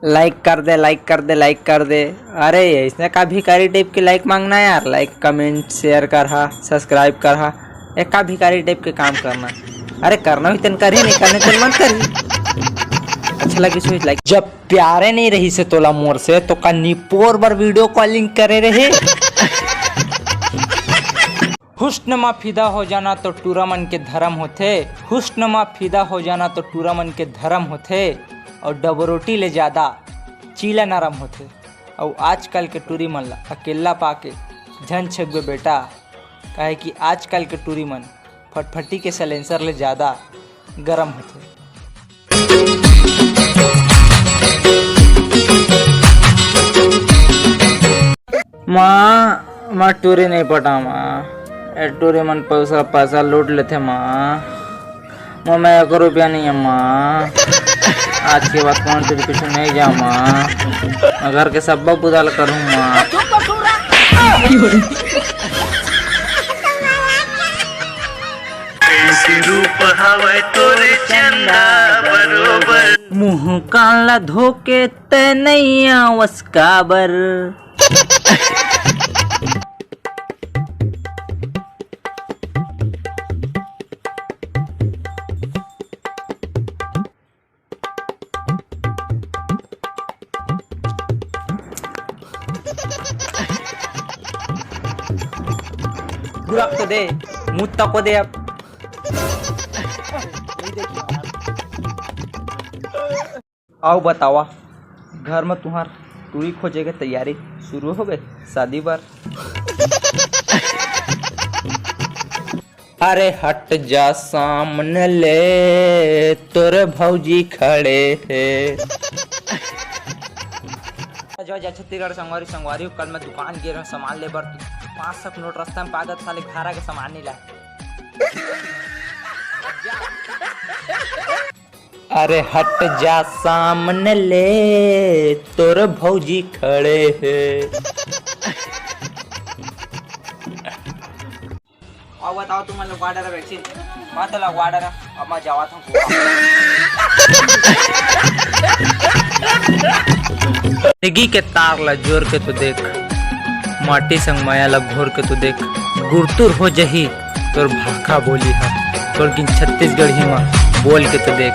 Like कर दे, like कर दे, like कर दे। अरे इसने का भिखारी टाइप के लाइक मांगना है यार। लाइक कमेंट शेयर कर हा, सब्सक्राइब कर हा। एक का भिखारी टाइप के काम करना। अरे करना ही तन कर ही, नहीं करने तन मत कर। अच्छा लगी सोच लाइक। जब प्यारे नहीं रही से तोला मोर से तो का निपोर बार वीडियो कॉलिंग करे रहे। हुस्न मा फिदा हो जाना तो टूरा मन के धर्म होथे। हुस्न मा फिदा हो जाना तो टूरा मन के धर्म होथे। और डबरोटी ले ज्यादा चीला नरम होथे। और आजकल के टूरी मन ला अकेला पाके झन छकबे बेटा। काहे कि आजकल के टूरी मन फटफटी के सलेंसर ले ज्यादा गरम होथे। माँ टूरी नहीं पटा माँ। टूरी मन पैसा लूट लेते माँ। मैं 1 रुपया नहीं है माँ। आज के बाद कौन तेरे पीछे नहीं जा माँ। मैं घर के सब बुदाल करूँ माँ। मुँह काला धोके ते नहीं आवस काबर। गुलाब तो दे, मुँह तको दे अब। आओ बतावा, घर में तुम्हार टूरी खोजे के तैयारी शुरू हो गए शादी बार। अरे हट जा सामने ले, तोरे भौजी खड़े है। जा छत्तीसगढ़ संगवारी कल मैं दुकान गिर सामान ले बर 500 नोट रास्ता में पागत साले घारा के सामान नहीं लाए। अरे हट जा सामने ले, तोर भौजी खड़े है। और बताओ तुम लगवा डरा वैक्सीन मत लगवा डरा। अब मैं जावा था जिंदगी के तार ला जोर के तो देख, माटी संग माया ला घोर के तो देख। गुरतुर हो जही तोर भाखा बोली हा, तोर किन छत्तीसगढ़ी माँ बोल के तो देख।